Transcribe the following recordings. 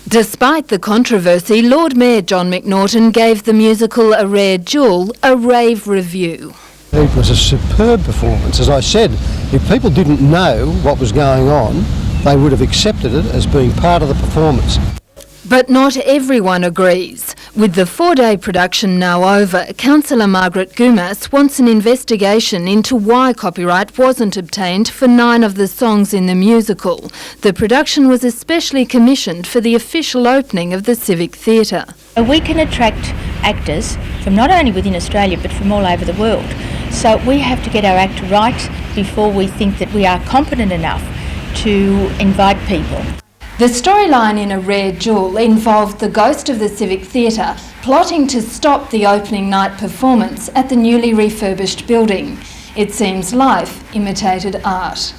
Despite the controversy, Lord Mayor John McNaughton gave the musical A Rare Jewel a rave review. It was a superb performance. As I said, if people didn't know what was going on, they would have accepted it as being part of the performance. But not everyone agrees. With the 4-day production now over, Councillor Margaret Gumas wants an investigation into why copyright wasn't obtained for 9 of the songs in the musical. The production was especially commissioned for the official opening of the Civic Theatre. We can attract actors from not only within Australia but from all over the world. So we have to get our act right before we think that we are competent enough to invite people. The storyline in A Rare Jewel involved the ghost of the Civic Theatre plotting to stop the opening night performance at the newly refurbished building. It seems life imitated art.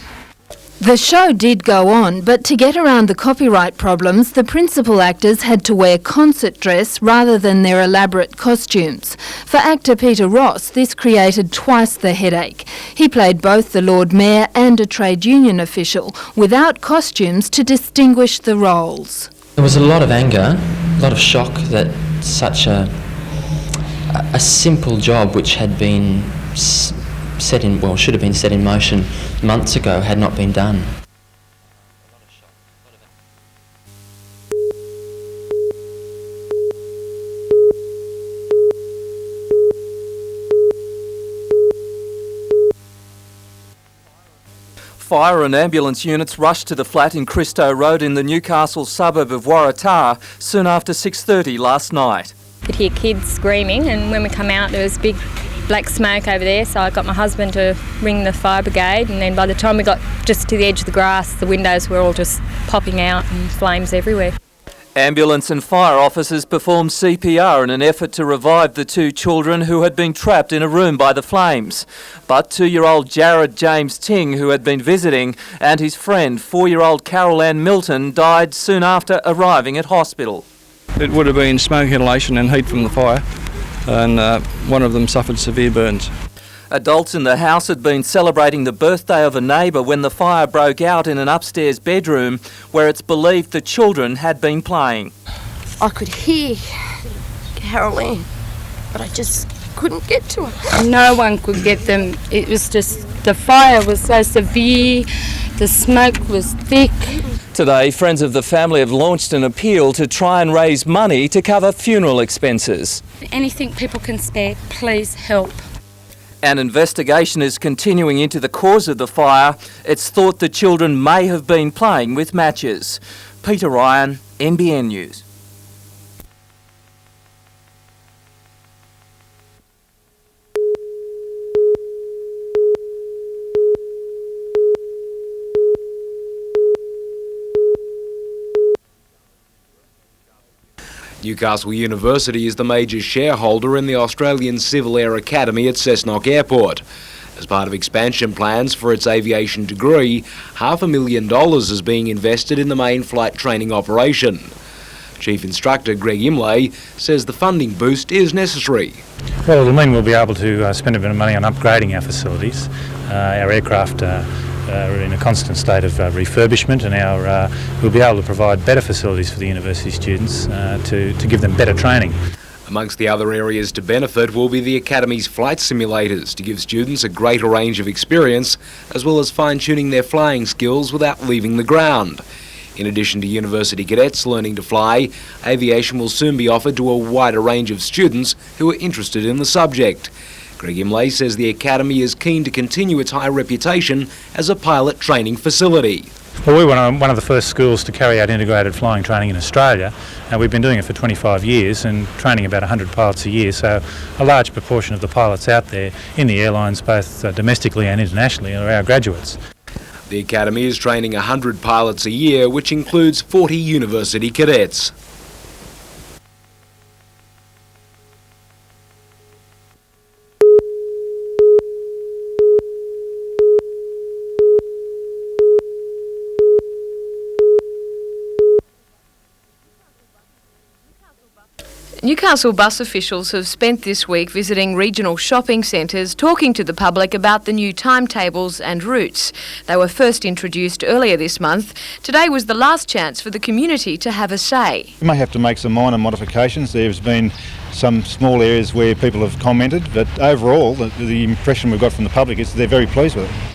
The show did go on, but to get around the copyright problems, the principal actors had to wear concert dress rather than their elaborate costumes. For actor Peter Ross, this created twice the headache. He played both the Lord Mayor and a trade union official, without costumes to distinguish the roles. There was a lot of anger, a lot of shock that such a simple job which had been should have been set in motion months ago had not been done. Fire and ambulance units rushed to the flat in Christo Road in the Newcastle suburb of Waratah soon after 6:30 last night. You could hear kids screaming, and when we come out there was big black smoke over there, so I got my husband to ring the fire brigade, and then by the time we got just to the edge of the grass, the windows were all just popping out and flames everywhere. Ambulance and fire officers performed CPR in an effort to revive the 2 children who had been trapped in a room by the flames. But 2-year-old Jared James Ting, who had been visiting, and his friend 4-year-old Carol Ann Milton died soon after arriving at hospital. It would have been smoke inhalation and heat from the fire, and one of them suffered severe burns. Adults in the house had been celebrating the birthday of a neighbour when the fire broke out in an upstairs bedroom where it's believed the children had been playing. I could hear Caroline, but I just couldn't get to her. No one could get them. It was just, the fire was so severe, the smoke was thick. Today, friends of the family have launched an appeal to try and raise money to cover funeral expenses. Anything people can spare, please help. An investigation is continuing into the cause of the fire. It's thought the children may have been playing with matches. Peter Ryan, NBN News. Newcastle University is the major shareholder in the Australian Civil Air Academy at Cessnock Airport. As part of expansion plans for its aviation degree, $500,000 is being invested in the main flight training operation. Chief Instructor Greg Imlay says the funding boost is necessary. Well, it'll mean we'll be able to spend a bit of money on upgrading our facilities. Our aircraft are in a constant state of refurbishment, and we'll be able to provide better facilities for the university students to give them better training. Amongst the other areas to benefit will be the Academy's flight simulators to give students a greater range of experience, as well as fine-tuning their flying skills without leaving the ground. In addition to university cadets learning to fly, aviation will soon be offered to a wider range of students who are interested in the subject. Greg Imlay says the Academy is keen to continue its high reputation as a pilot training facility. Well, we were one of the first schools to carry out integrated flying training in Australia, and we've been doing it for 25 years and training about 100 pilots a year, so a large proportion of the pilots out there in the airlines, both domestically and internationally, are our graduates. The Academy is training 100 pilots a year, which includes 40 university cadets. Newcastle bus officials have spent this week visiting regional shopping centres talking to the public about the new timetables and routes. They were first introduced earlier this month. Today was the last chance for the community to have a say. We may have to make some minor modifications. There's been some small areas where people have commented, but overall the impression we've got from the public is they're very pleased with it.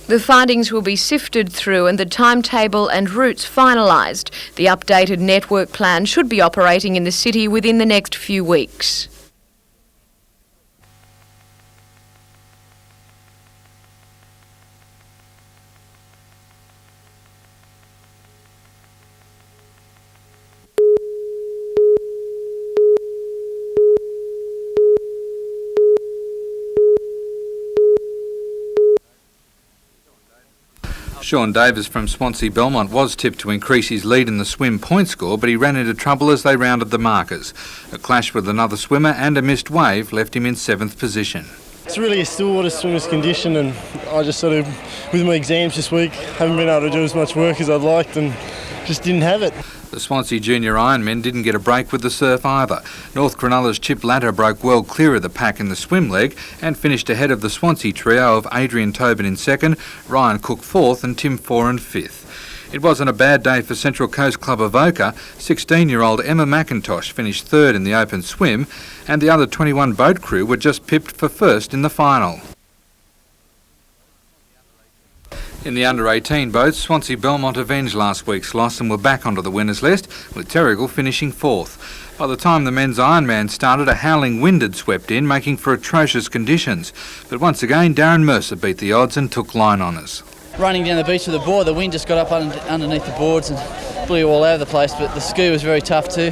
The findings will be sifted through and the timetable and routes finalised. The updated network plan should be operating in the city within the next few weeks. Sean Davis from Swansea Belmont was tipped to increase his lead in the swim point score, but he ran into trouble as they rounded the markers. A clash with another swimmer and a missed wave left him in 7th position. It's really a stillwater swimmer's condition, and I just sort of, with my exams this week, haven't been able to do as much work as I'd liked and just didn't have it. The Swansea Junior Ironmen didn't get a break with the surf either. North Cronulla's Chip Latter broke well clear of the pack in the swim leg and finished ahead of the Swansea trio of Adrian Tobin in 2nd, Ryan Cook 4th and Tim Foran in 5th. It wasn't a bad day for Central Coast Club Avoca. 16-year-old Emma McIntosh finished 3rd in the open swim, and the other 21 boat crew were just pipped for 1st in the final. In the under-18 boats, Swansea Belmont avenged last week's loss and were back onto the winners list, with Terrigal finishing 4th. By the time the men's Ironman started, a howling wind had swept in, making for atrocious conditions. But once again, Darren Mercer beat the odds and took line honours. Running down the beach with the board, the wind just got up underneath the boards and blew all over the place, but the ski was very tough too.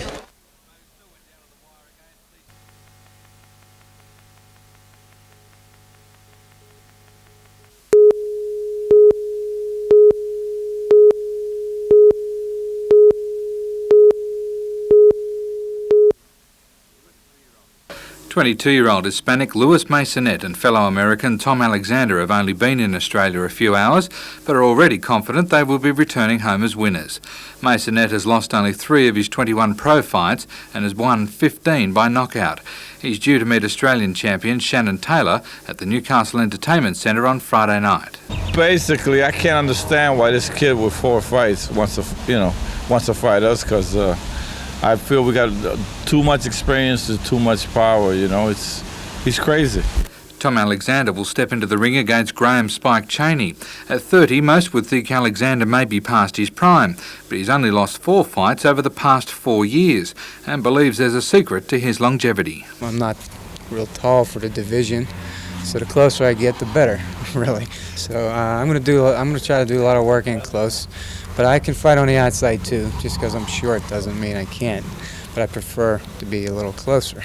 22-year-old Hispanic Louis Masonette and fellow American Tom Alexander have only been in Australia a few hours, but are already confident they will be returning home as winners. Masonette has lost only 3 of his 21 pro fights and has won 15 by knockout. He's due to meet Australian champion Shannon Taylor at the Newcastle Entertainment Centre on Friday night. Basically, I can't understand why this kid with 4 fights wants to fight us, because I feel we got too much experience and too much power, he's crazy. Tom Alexander will step into the ring against Graham Spike Cheney. At 30, most would think Alexander may be past his prime, but he's only lost 4 fights over the past 4 years and believes there's a secret to his longevity. I'm not real tall for the division, so the closer I get, the better, really. So I'm going to try to do a lot of work in close. But I can fight on the outside too. Just because I'm short doesn't mean I can't. But I prefer to be a little closer.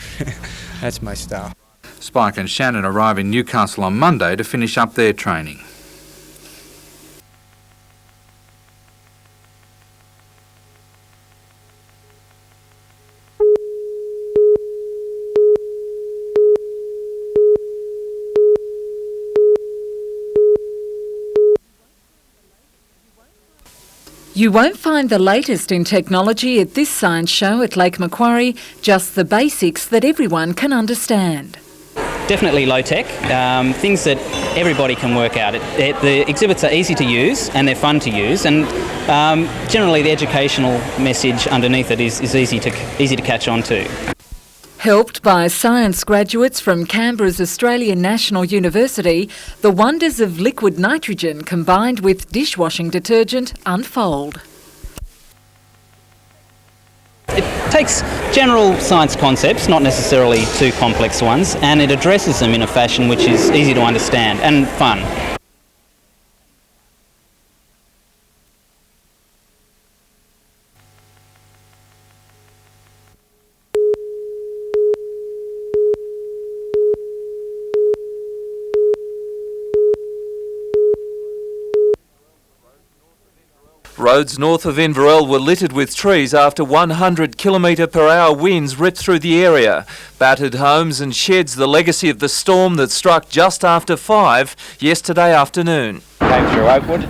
That's my style. Spike and Shannon arrive in Newcastle on Monday to finish up their training. You won't find the latest in technology at this science show at Lake Macquarie, just the basics that everyone can understand. Definitely low tech, things that everybody can work out. The exhibits are easy to use and they're fun to use, and generally the educational message underneath it is easy to catch on to. Helped by science graduates from Canberra's Australian National University, the wonders of liquid nitrogen combined with dishwashing detergent unfold. It takes general science concepts, not necessarily too complex ones, and it addresses them in a fashion which is easy to understand and fun. Roads north of Inverell were littered with trees after 100 km/h winds ripped through the area. Battered homes and sheds, the legacy of the storm that struck just after 5 yesterday afternoon. Came through Oakwood,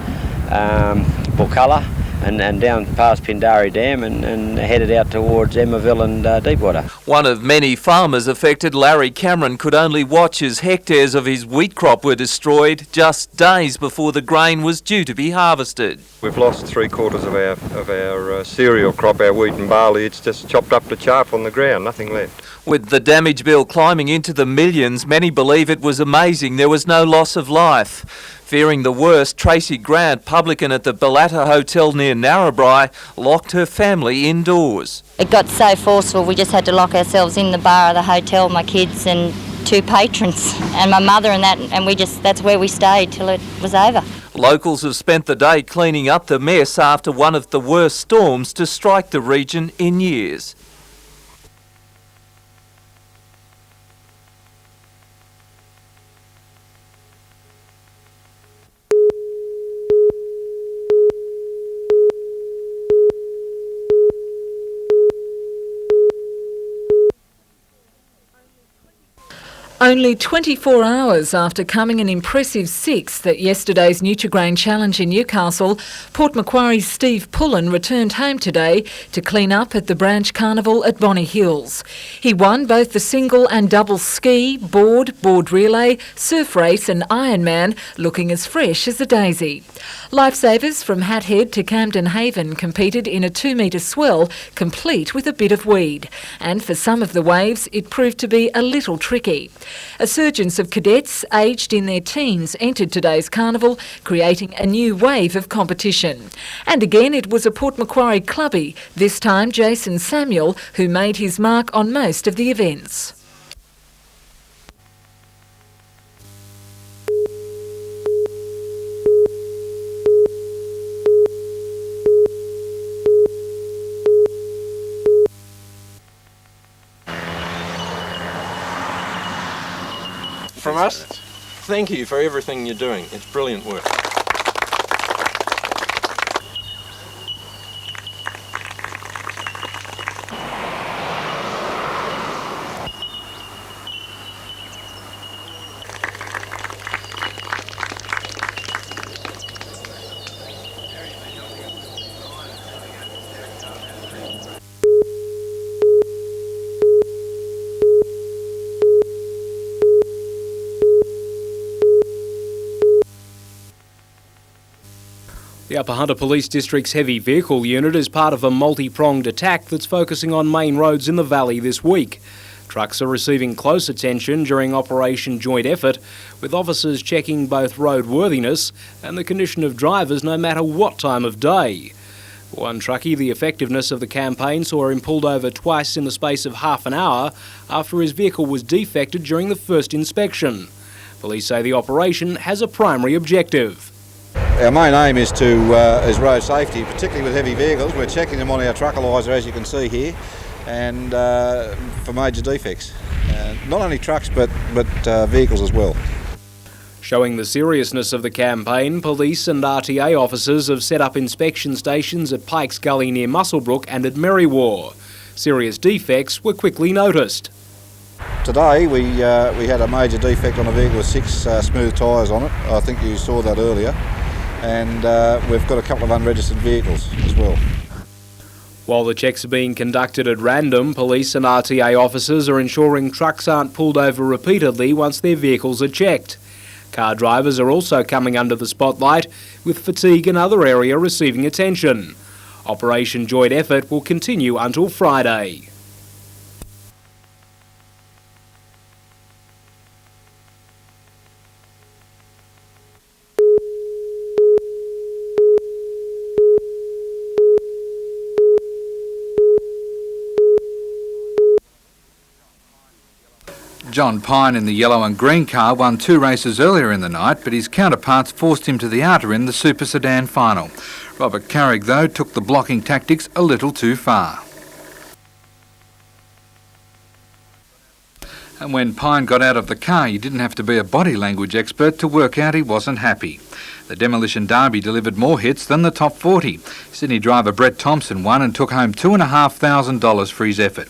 Bulcala, and down past Pindari Dam and headed out towards Emmaville and Deepwater. One of many farmers affected, Larry Cameron, could only watch as hectares of his wheat crop were destroyed just days before the grain was due to be harvested. We've lost 3/4 of our cereal crop, our wheat and barley. It's just chopped up to chaff on the ground, nothing left. With the damage bill climbing into the millions, many believe it was amazing there was no loss of life. Fearing the worst, Tracy Grant, publican at the Bellata Hotel near Narrabri, locked her family indoors. It got so forceful we just had to lock ourselves in the bar of the hotel, my kids and 2 patrons and my mother and that's where we stayed till it was over. Locals have spent the day cleaning up the mess after one of the worst storms to strike the region in years. Only 24 hours after coming an impressive 6th at yesterday's Nutrigrain Challenge in Newcastle, Port Macquarie's Steve Pullen returned home today to clean up at the Branch Carnival at Bonny Hills. He won both the single and double ski, board relay, surf race and Ironman, looking as fresh as a daisy. Lifesavers from Hat Head to Camden Haven competed in a 2-metre swell, complete with a bit of weed. And for some of the waves, it proved to be a little tricky. A surgence of cadets aged in their teens entered today's carnival, creating a new wave of competition. And again, it was a Port Macquarie clubby, this time Jason Samuel, who made his mark on most of the events. From us, thank you for everything you're doing. It's brilliant work. The Upper Hunter Police District's heavy vehicle unit is part of a multi-pronged attack that's focusing on main roads in the valley this week. Trucks are receiving close attention during Operation Joint Effort, with officers checking both roadworthiness and the condition of drivers no matter what time of day. For one truckie, the effectiveness of the campaign saw him pulled over twice in the space of half an hour after his vehicle was defected during the first inspection. Police say the operation has a primary objective. Our main aim is road safety, particularly with heavy vehicles. We're checking them on our truckaliser, as you can see here, and for major defects. Not only trucks, but vehicles as well. Showing the seriousness of the campaign, police and RTA officers have set up inspection stations at Pikes Gully near Muswellbrook and at Merriwar. Serious defects were quickly noticed. Today we had a major defect on a vehicle with 6 smooth tyres on it. I think you saw that earlier. And we've got a couple of unregistered vehicles as well. While the checks are being conducted at random, police and RTA officers are ensuring trucks aren't pulled over repeatedly once their vehicles are checked. Car drivers are also coming under the spotlight, with fatigue and other area receiving attention. Operation Joint Effort will continue until Friday. John Pine in the yellow and green car won 2 races earlier in the night, but his counterparts forced him to the outer in the Super Sedan final. Robert Carrick, though, took the blocking tactics a little too far. And when Pine got out of the car, you didn't have to be a body language expert to work out he wasn't happy. The Demolition Derby delivered more hits than the top 40. Sydney driver Brett Thompson won and took home $2,500 for his effort.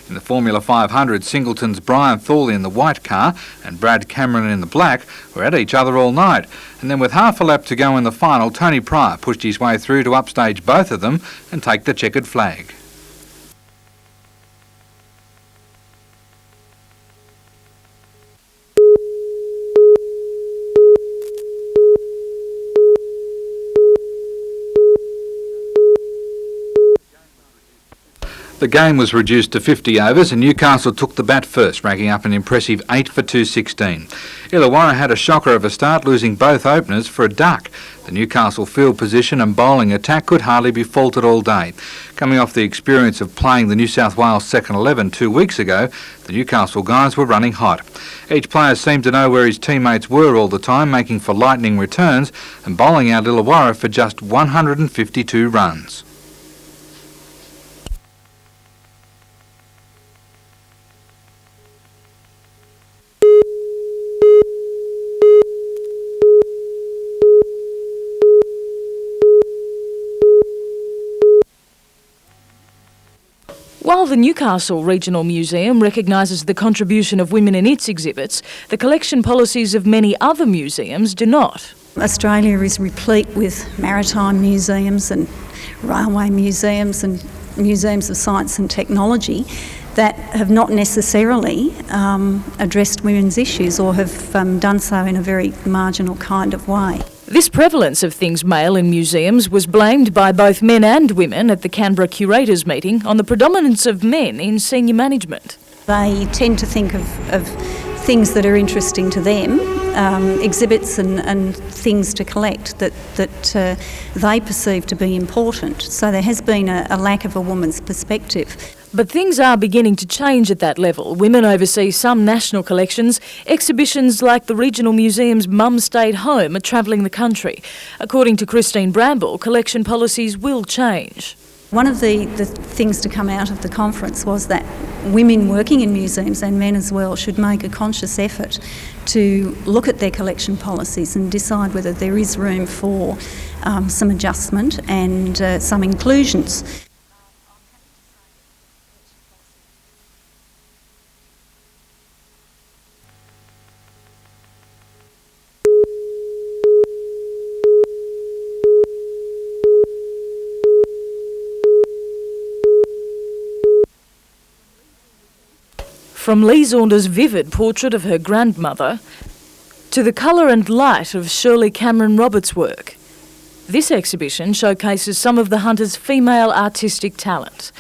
In the Formula 500, Singleton's Brian Thorley in the white car and Brad Cameron in the black were at each other all night. And then with half a lap to go in the final, Tony Pryor pushed his way through to upstage both of them and take the checkered flag. The game was reduced to 50 overs and Newcastle took the bat first, racking up an impressive 8 for 216. Illawarra had a shocker of a start, losing both openers for a duck. The Newcastle field position and bowling attack could hardly be faulted all day. Coming off the experience of playing the New South Wales second 11 2 weeks ago, the Newcastle guys were running hot. Each player seemed to know where his teammates were all the time, making for lightning returns and bowling out Illawarra for just 152 runs. While the Newcastle Regional Museum recognises the contribution of women in its exhibits, the collection policies of many other museums do not. Australia is replete with maritime museums and railway museums and museums of science and technology that have not necessarily addressed women's issues or have done so in a very marginal kind of way. This prevalence of things male in museums was blamed by both men and women at the Canberra Curators meeting on the predominance of men in senior management. They tend to think of things that are interesting to them, exhibits and things to collect that they perceive to be important. So there has been a lack of a woman's perspective. But things are beginning to change at that level. Women oversee some national collections. Exhibitions like the Regional Museum's Mum Stayed Home are travelling the country. According to Christine Bramble, collection policies will change. One of the things to come out of the conference was that women working in museums, and men as well, should make a conscious effort to look at their collection policies and decide whether there is room for some adjustment and some inclusions. From Lee Saunders' vivid portrait of her grandmother to the colour and light of Shirley Cameron Roberts' work, this exhibition showcases some of the Hunter's female artistic talent.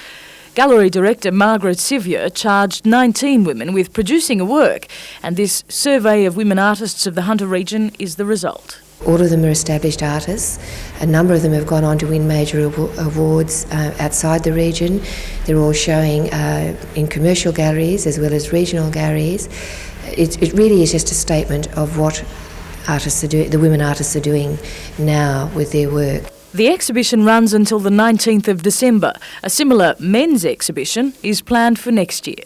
Gallery director Margaret Sivier charged 19 women with producing a work, and this survey of women artists of the Hunter region is the result. All of them are established artists. A number of them have gone on to win major awards outside the region. They're all showing in commercial galleries as well as regional galleries. It really is just a statement of what artists are doing, the women artists are doing now with their work. The exhibition runs until the 19th of December. A similar men's exhibition is planned for next year.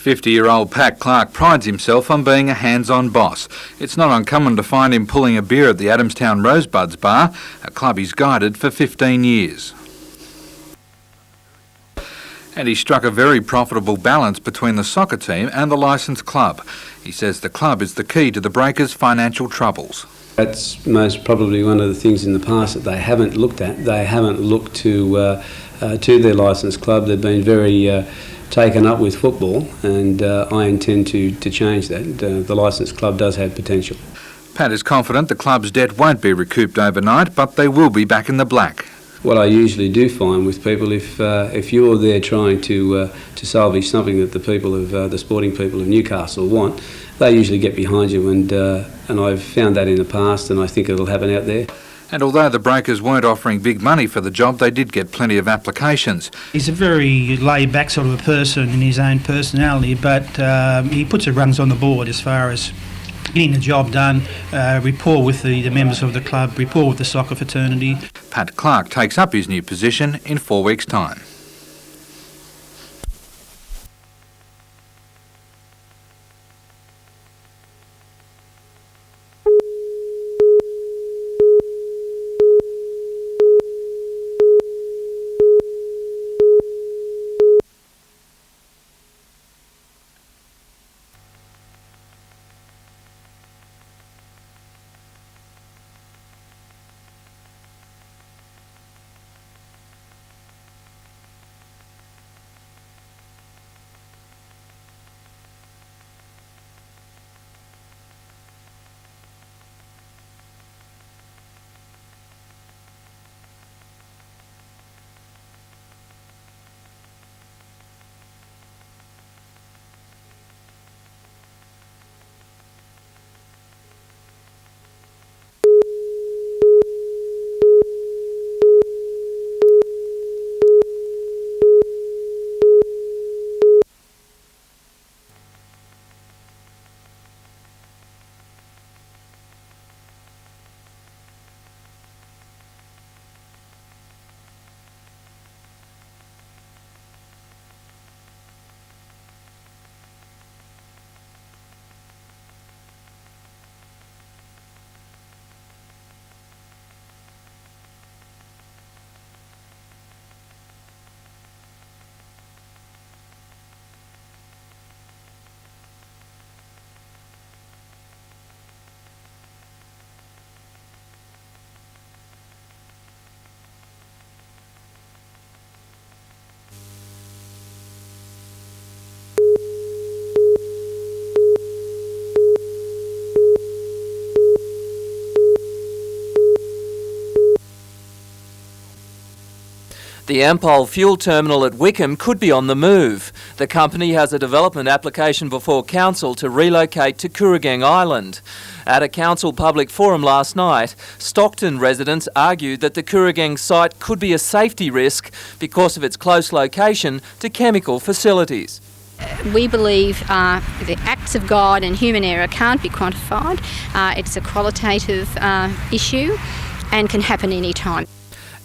"50-year-old Pat Clark prides himself on being a hands-on boss. It's not uncommon to find him pulling a beer at the Adamstown Rosebuds bar, a club he's guided for 15 years. And he struck a very profitable balance between the soccer team and the licensed club. He says the club is the key to the Breakers' financial troubles. That's most probably one of the things in the past that they haven't looked at. They haven't looked to their licensed club. They've been very taken up with football, and I intend to change that. The licensed club does have potential. Pat is confident the club's debt won't be recouped overnight, but they will be back in the black. What I usually do find with people, if you're there trying to salvage something that the people of the sporting people of Newcastle want, they usually get behind you, and I've found that in the past, and I think it'll happen out there. And although the Breakers weren't offering big money for the job, they did get plenty of applications. He's a very laid-back sort of a person in his own personality, but he puts the runs on the board as far as getting the job done, rapport with the members of the club, rapport with the soccer fraternity. Pat Clark takes up his new position in 4 weeks' time. The Ampol fuel terminal at Wickham could be on the move. The company has a development application before council to relocate to Kooragang Island. At a council public forum last night, Stockton residents argued that the Kooragang site could be a safety risk because of its close location to chemical facilities. We believe the acts of God and human error can't be quantified. It's a qualitative issue and can happen any time.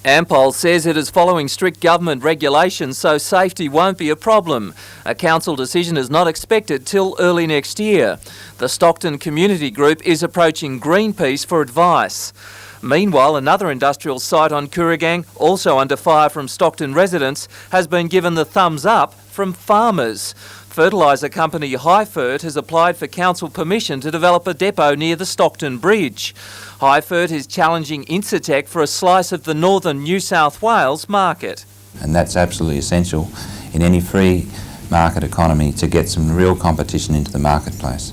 Ampol says it is following strict government regulations, so safety won't be a problem. A council decision is not expected till early next year. The Stockton Community Group is approaching Greenpeace for advice. Meanwhile, another industrial site on Kooragang, also under fire from Stockton residents, has been given the thumbs up from farmers. Fertiliser company Highfert has applied for council permission to develop a depot near the Stockton Bridge. Highfert is challenging Incitec for a slice of the northern New South Wales market. And that's absolutely essential in any free market economy to get some real competition into the marketplace.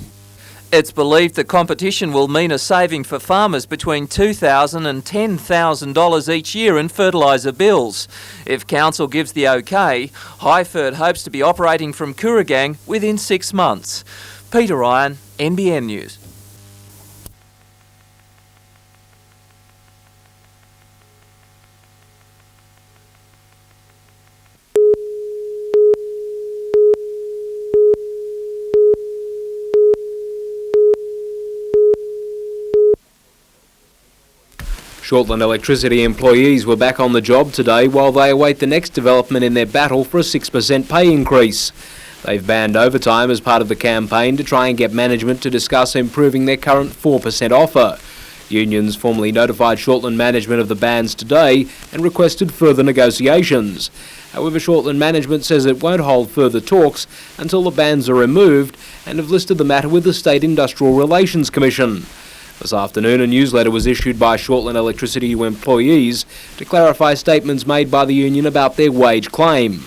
It's believed the competition will mean a saving for farmers between $2,000 and $10,000 each year in fertiliser bills. If council gives the okay, Highfert hopes to be operating from Kooragang within 6 months. Peter Ryan, NBN News. Shortland Electricity employees were back on the job today while they await the next development in their battle for a 6% pay increase. They've banned overtime as part of the campaign to try and get management to discuss improving their current 4% offer. Unions formally notified Shortland management of the bans today and requested further negotiations. However, Shortland management says it won't hold further talks until the bans are removed and have listed the matter with the State Industrial Relations Commission. This afternoon, a newsletter was issued by Shortland Electricity to employees to clarify statements made by the union about their wage claim.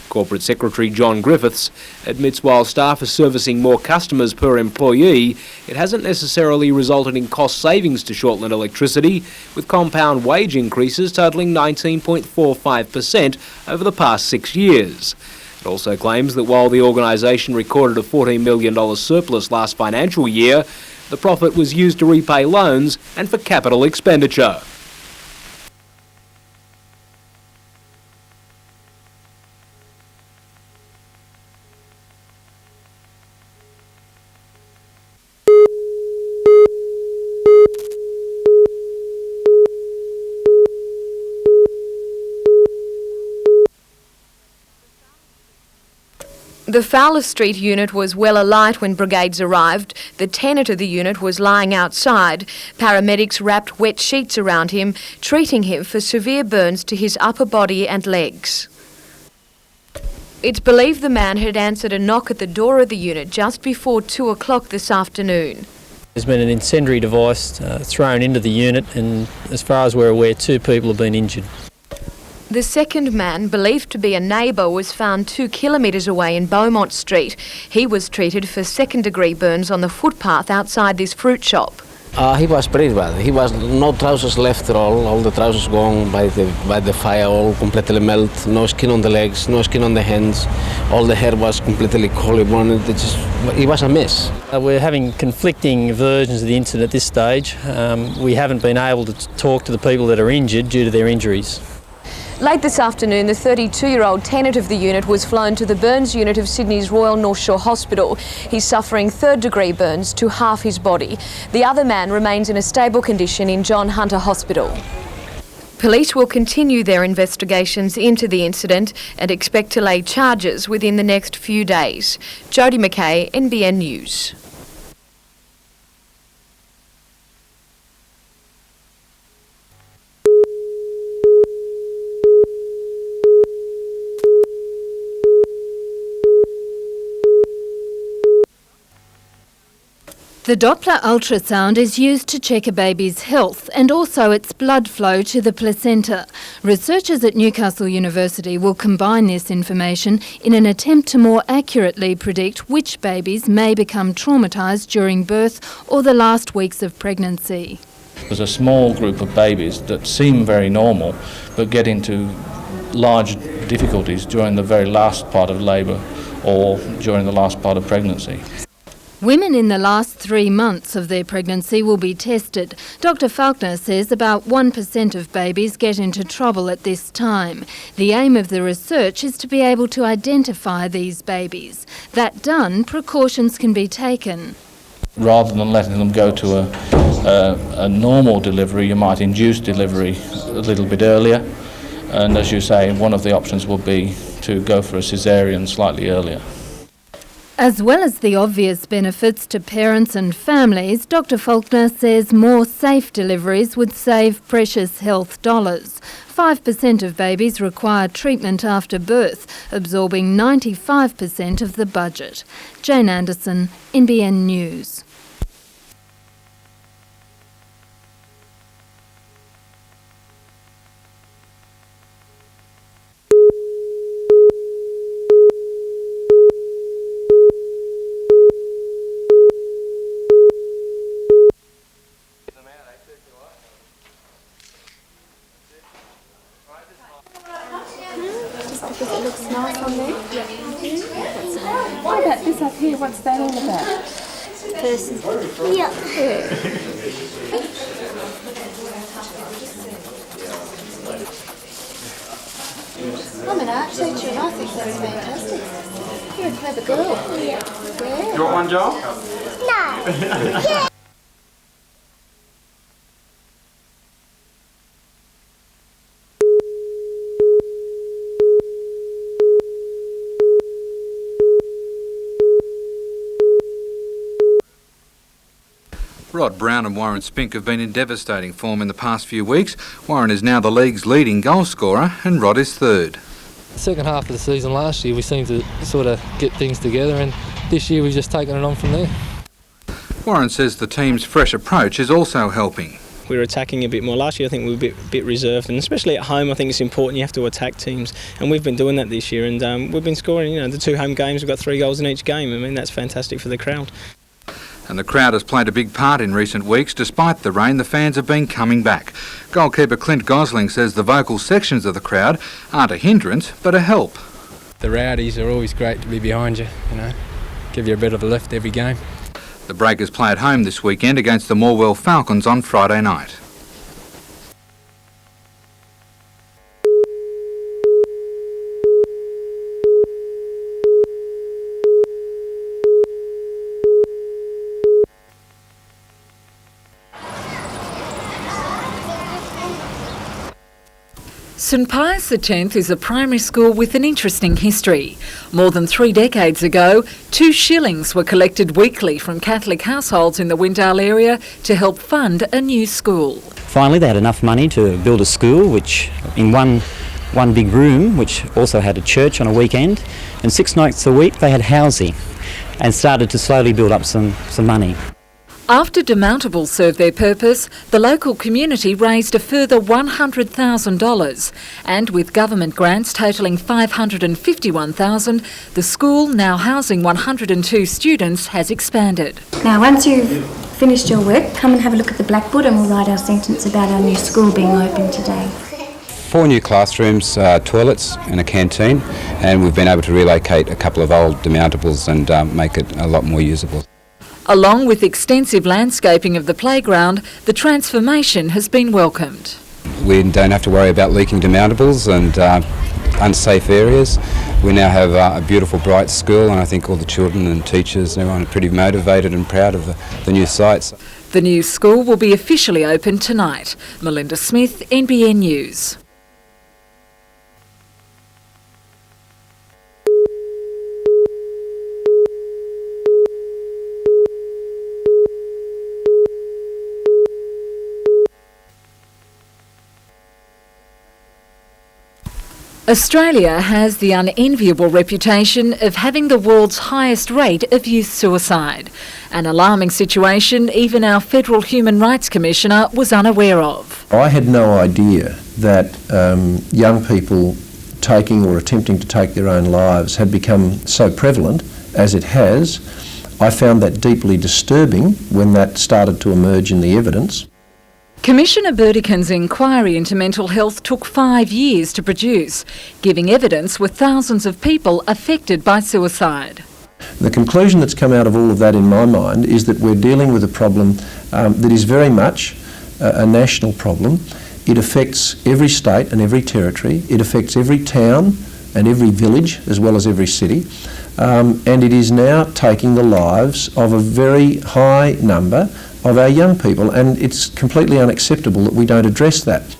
Corporate Secretary John Griffiths admits while staff are servicing more customers per employee, it hasn't necessarily resulted in cost savings to Shortland Electricity, with compound wage increases totalling 19.45% over the past 6 years. It also claims that while the organisation recorded a $14 million surplus last financial year, the profit was used to repay loans and for capital expenditure. The Fowler Street unit was well alight when brigades arrived. The tenant of the unit was lying outside. Paramedics wrapped wet sheets around him, treating him for severe burns to his upper body and legs. It's believed the man had answered a knock at the door of the unit just before 2 o'clock this afternoon. There's been an incendiary device thrown into the unit, and as far as we're aware, 2 people have been injured. The second man, believed to be a neighbour, was found 2 kilometres away in Beaumont Street. He was treated for second-degree burns on the footpath outside this fruit shop. He was pretty bad. He was no trousers left at all the trousers gone by the fire, all completely melt, no skin on the legs, no skin on the hands, all the hair was completely collarbone. It was a mess. We're having conflicting versions of the incident at this stage. We haven't been able to talk to the people that are injured due to their injuries. Late this afternoon, the 32-year-old tenant of the unit was flown to the burns unit of Sydney's Royal North Shore Hospital. He's suffering third-degree burns to half his body. The other man remains in a stable condition in John Hunter Hospital. Police will continue their investigations into the incident and expect to lay charges within the next few days. Jodie McKay, NBN News. The Doppler Ultrasound is used to check a baby's health and also its blood flow to the placenta. Researchers at Newcastle University will combine this information in an attempt to more accurately predict which babies may become traumatised during birth or the last weeks of pregnancy. There's a small group of babies that seem very normal but get into large difficulties during the very last part of labour or during the last part of pregnancy. Women in the last 3 months of their pregnancy will be tested. Dr Falkner says about 1% of babies get into trouble at this time. The aim of the research is to be able to identify these babies. That done, precautions can be taken. Rather than letting them go to a normal delivery, you might induce delivery a little bit earlier. And as you say, one of the options would be to go for a caesarean slightly earlier. As well as the obvious benefits to parents and families, Dr Faulkner says more safe deliveries would save precious health dollars. 5% of babies require treatment after birth, absorbing 95% of the budget. Jane Anderson, NBN News. Because it looks nice on there. What about this up here? What's that all about? Person. Yeah. I'm an art teacher and I think that's fantastic. You're a clever girl. Yeah. You want one, Joel? No. Yeah. Rod Brown and Warren Spink have been in devastating form in the past few weeks. Warren is now the league's leading goal scorer and Rod is third. The second half of the season last year we seemed to sort of get things together, and this year we've just taken it on from there. Warren says the team's fresh approach is also helping. We were attacking a bit more last year. I think we were a bit reserved, and especially at home I think it's important you have to attack teams, and we've been doing that this year, and we've been scoring, the 2 home games, we've got 3 goals in each game. I mean, that's fantastic for the crowd. And the crowd has played a big part in recent weeks. Despite the rain, the fans have been coming back. Goalkeeper Clint Gosling says the vocal sections of the crowd aren't a hindrance, but a help. The rowdies are always great to be behind you, give you a bit of a lift every game. The Breakers play at home this weekend against the Morwell Falcons on Friday night. St Pius X is a primary school with an interesting history. More than 3 decades ago, 2 shillings were collected weekly from Catholic households in the Windale area to help fund a new school. Finally, they had enough money to build a school, which in one big room, which also had a church on a weekend, and 6 nights a week they had housing, and started to slowly build up some money. After demountables served their purpose, the local community raised a further $100,000, and with government grants totalling $551,000, the school, now housing 102 students, has expanded. Now, once you've finished your work, come and have a look at the blackboard and we'll write our sentence about our new school being open today. 4 new classrooms, toilets and a canteen, and we've been able to relocate a couple of old demountables and make it a lot more usable. Along with extensive landscaping of the playground, the transformation has been welcomed. We don't have to worry about leaking demountables and unsafe areas. We now have a beautiful, bright school, and I think all the children and teachers and everyone are pretty motivated and proud of the new sites. The new school will be officially opened tonight. Melinda Smith, NBN News. Australia has the unenviable reputation of having the world's highest rate of youth suicide, an alarming situation even our Federal Human Rights Commissioner was unaware of. I had no idea that young people taking or attempting to take their own lives had become so prevalent as it has. I found that deeply disturbing when that started to emerge in the evidence. Commissioner Burdekin's inquiry into mental health took 5 years to produce, giving evidence with thousands of people affected by suicide. The conclusion that's come out of all of that in my mind is that we're dealing with a problem that is very much a national problem. It affects every state and every territory. It affects every town and every village as well as every city. And it is now taking the lives of a very high number of our young people, and it's completely unacceptable that we don't address that.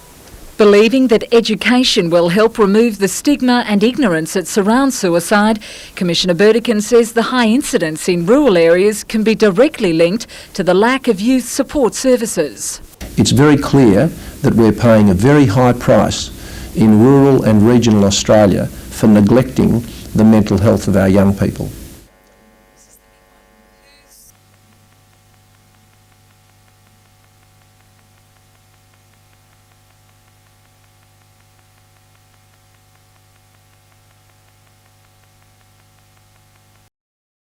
Believing that education will help remove the stigma and ignorance that surrounds suicide, Commissioner Burdekin says the high incidence in rural areas can be directly linked to the lack of youth support services. It's very clear that we're paying a very high price in rural and regional Australia for neglecting the mental health of our young people.